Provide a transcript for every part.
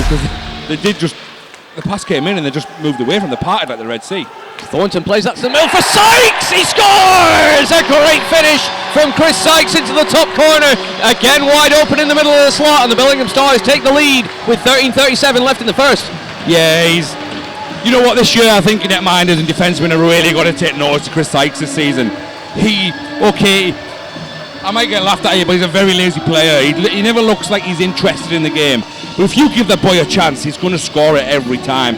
because the pass came in and they just moved away from the party like the Red Sea. Thornton plays that to the middle for Sykes. He scores! A great finish from Chris Sykes into the top corner. Again wide open in the middle of the slot, and the Billingham Stars take the lead with 13:37 left in the first. Yeah, you know what, this year I think netminders and defensemen are really got to take notice of Chris Sykes this season. I might get laughed at here, but he's a very lazy player. He never looks like he's interested in the game. But if you give the boy a chance, he's going to score it every time.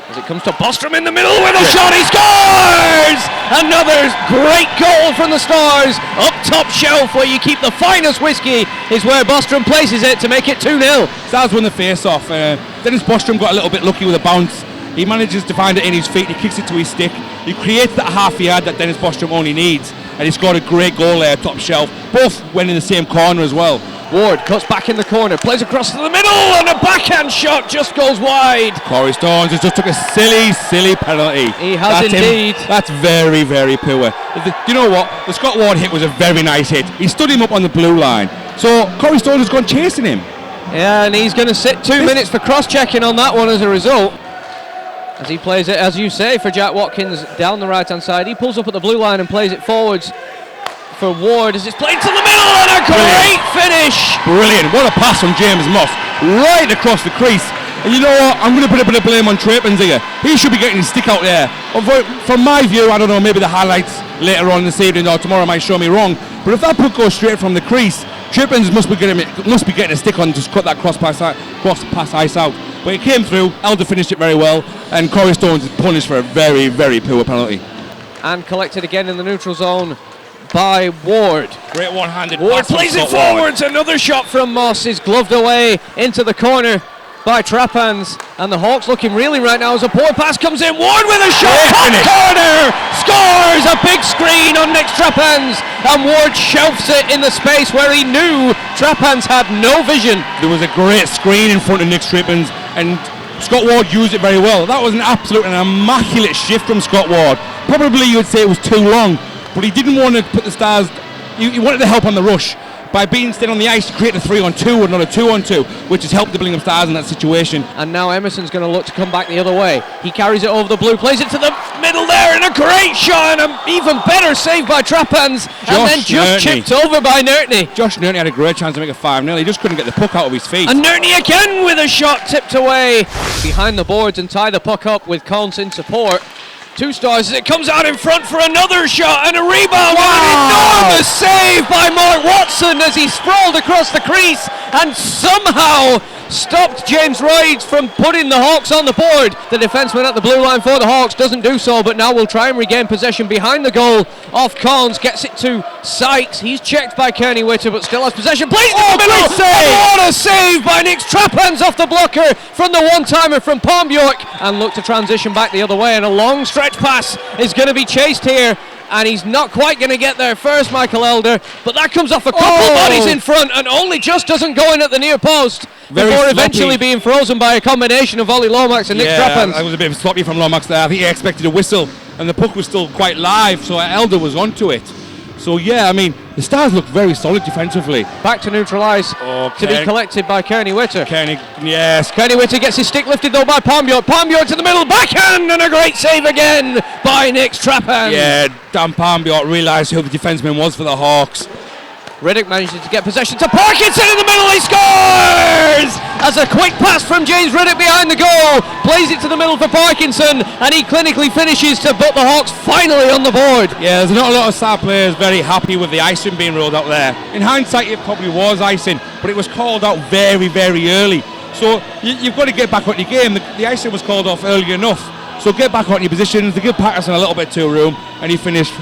As it comes to Bostrom in the middle with a shot, he scores! Another great goal from the Stars. Up top shelf where you keep the finest whiskey is where Bostrom places it to make it 2-0. Stars won the face-off. Dennis Bostrom got a little bit lucky with a bounce. He manages to find it in his feet, he kicks it to his stick. He creates that half yard that Dennis Bostrom only needs. And he scored a great goal there, top shelf. Both went in the same corner as well. Ward cuts back in the corner, plays across to the middle, and a backhand shot just goes wide. Corey Stones just took a silly penalty. He has indeed. That's very, very poor. You know what? The Scott Ward hit was a very nice hit. He stood him up on the blue line. So Corey Stones has gone chasing him. Yeah, and he's going to sit 2 minutes for cross-checking on that one as a result. As he plays it, as you say, for Jack Watkins down the right-hand side. He pulls up at the blue line and plays it forwards for Ward as it's played to the middle, and a great finish! Brilliant, what a pass from James Moss, right across the crease. And you know what, I'm going to put a bit of blame on Trappins here. He should be getting his stick out there. From my view, I don't know, maybe the highlights later on this evening or tomorrow might show me wrong, but if that puck goes straight from the crease, Trappins must be getting a stick on to cut that cross pass ice out. But it came through, Elder finished it very well, and Corey Stones is punished for a very, very poor penalty. And collected again in the neutral zone by Ward. Great one-handed Ward pass. plays it forwards, another shot from Moss is gloved away into the corner by Trappans, and the Hawks looking reeling right now as a poor pass comes in. Ward with a shot, top corner, scores a big screen on Nick Trappans, and Ward shelves it in the space where he knew Trappans had no vision. There was a great screen in front of Nick Trappans, and Scott Ward used it very well. That was an absolute and immaculate shift from Scott Ward. Probably you would say it was too long, but he didn't want to put the Stars, he wanted to help on the rush. By being stayed on the ice to create a 3-on-2 and not a 2-on-2, which has helped the Billingham Stars in that situation. And now Emerson's going to look to come back the other way. He carries it over the blue, plays it to the middle there, and a great shot, and an even better save by Trappans, and then just chipped over by Nertney. Josh Nertney had a great chance to make it 5-0. He just couldn't get the puck out of his feet. And Nertney again with a shot tipped away behind the boards and tie the puck up with Collins in support. Two Stars as it comes out in front for another shot and a rebound. Wow. An enormous save by Mark Watson as he sprawled across the crease and somehow stopped James Rhodes from putting the Hawks on the board. The defenseman at the blue line for the Hawks doesn't do so, but now will try and regain possession behind the goal off Collins, gets it to Sykes. He's checked by Kearney Witter but still has possession. Plays it in the middle. What a save by Nick Trappans off the blocker from the one-timer from Palm Bjork, and look to transition back the other way, and a long stretch pass is going to be chased here. And he's not quite going to get there first, Michael Elder, but that comes off a couple bodies in front and only just doesn't go in at the near post before eventually being frozen by a combination of Ollie Lomax and Nick Trappans. That was a bit sloppy from Lomax there. I think he expected a whistle and the puck was still quite live, so Elder was onto it. So yeah, I mean, the Stars look very solid defensively. Back to neutral ice to be collected by Kearney Witter. Kearney Witter gets his stick lifted though by Palm Bjork. Palm Bjork to the middle, backhand, and a great save again by Nick Trappans. Yeah, Dan Palm Bjork realised who the defenseman was for the Hawks. Riddick manages to get possession to Parkinson in the middle, he scores! As a quick pass from James Riddick behind the goal, plays it to the middle for Parkinson, and he clinically finishes to put the Hawks finally on the board. Yeah, there's not a lot of Star players very happy with the icing being rolled out there. In hindsight, it probably was icing, but it was called out very, very early. So you've got to get back on your game. The icing was called off early enough. So get back on your positions. They give Patterson a little bit too room, and he finished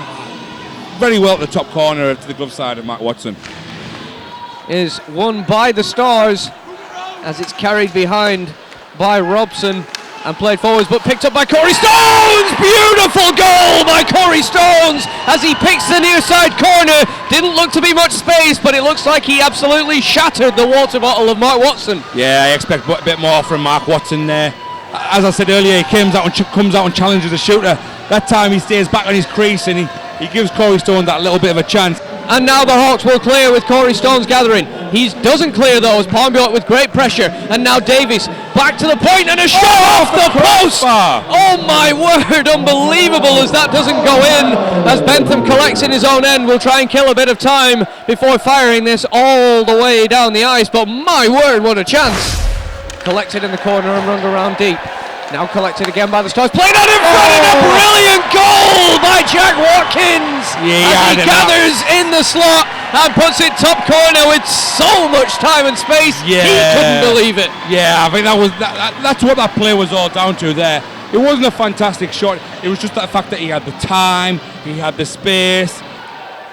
very well at the top corner to the glove side of Mark Watson. Is won by the Stars as it's carried behind by Robson and played forwards but picked up by Corey Stones. Beautiful goal by Corey Stones as he picks the near side corner. Didn't look to be much space, but it looks like he absolutely shattered the water bottle of Mark Watson. Yeah, I expect a bit more from Mark Watson there. As I said earlier, he comes out and challenges the shooter. That time he stays back on his crease and he gives Corey Stones that little bit of a chance. And now the Hawks will clear with Corey Stones gathering. He doesn't clear though, as Palmbjork with great pressure. And now Davies back to the point and a shot off the post. Oh my word, unbelievable as that doesn't go in. As Bentham collects in his own end, will try and kill a bit of time before firing this all the way down the ice. But my word, what a chance. Collected in the corner and run around deep. Now collected again by the Stars. Played out in front and a brilliant goal by Jack Watkins. As he gathers in the slot and puts it top corner with so much time and space. He couldn't believe it. Yeah, I think that's what that play was all down to there. It wasn't a fantastic shot. It was just that fact that he had the time, he had the space.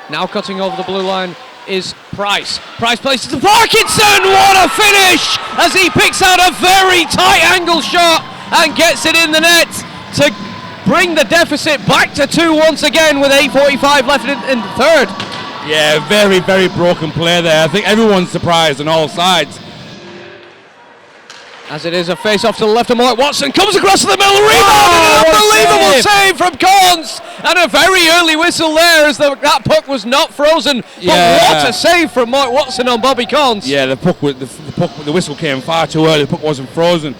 Now cutting over the blue line is Price. Price places to Parkinson. What a finish as he picks out a very tight angle shot and gets it in the net to bring the deficit back to 2 once again with 8:45 left in the third. Yeah, very, very broken play there. I think everyone's surprised on all sides. As it is a face-off to the left of Mark Watson, comes across to the middle, rebound, and an unbelievable save from Corns, and a very early whistle there as that puck was not frozen. But what a save from Mark Watson on Bobby Corns. Yeah, the whistle came far too early. The puck wasn't frozen.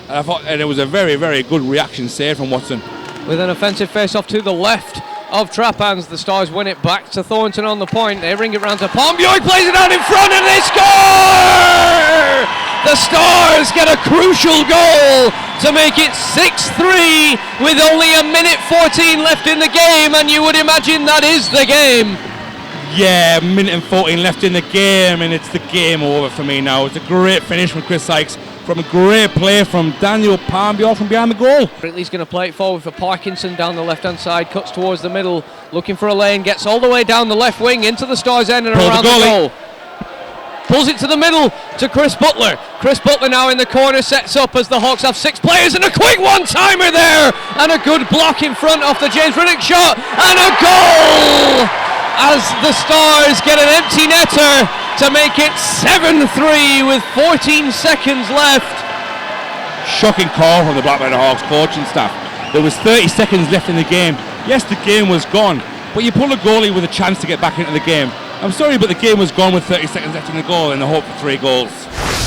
And it was a very, very good reaction save from Watson. With an offensive face-off to the left of Trappans, the Stars win it back to Thornton on the point. They ring it round to Palmbjork, plays it out in front, and they score! The Stars get a crucial goal to make it 6-3 with only 1:14 left in the game, and you would imagine that is the game. Yeah, 1:14 left in the game, and it's the game over for me now. It's a great finish from Chris Sykes, from a great play from Daniel Palmbjork from behind the goal. Ridley's going to play it forward for Parkinson down the left-hand side, cuts towards the middle, looking for a lane, gets all the way down the left wing into the Stars' end and around the goal. Pulls it to the middle to Chris Butler. Chris Butler now in the corner, sets up as the Hawks have 6 players, and a quick one-timer there, and a good block in front off the James Riddick shot, and a goal! As the Stars get an empty netter to make it 7-3 with 14 seconds left. Shocking call from the Blackburn Hawks coaching staff. There was 30 seconds left in the game. Yes, the game was gone, but you pull a goalie with a chance to get back into the game. I'm sorry, but the game was gone with 30 seconds left in the goal and the hope for 3 goals.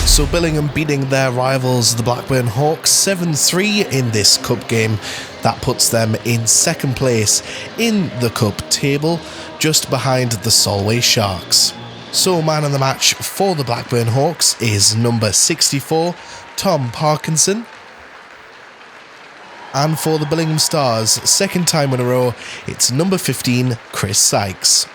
So Billingham beating their rivals, the Blackburn Hawks, 7-3 in this cup game. That puts them in 2nd place in the cup table, just behind the Solway Sharks. So man of the match for the Blackburn Hawks is number 64, Tom Parkinson. And for the Billingham Stars, 2nd time in a row, it's number 15, Chris Sykes.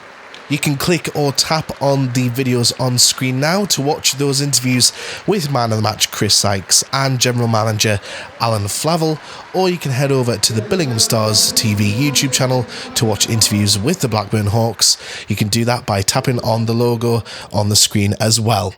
You can click or tap on the videos on screen now to watch those interviews with man of the match Chris Sykes and general manager Alan Flavel, or you can head over to the Billingham Stars TV YouTube channel to watch interviews with the Blackburn Hawks. You can do that by tapping on the logo on the screen as well.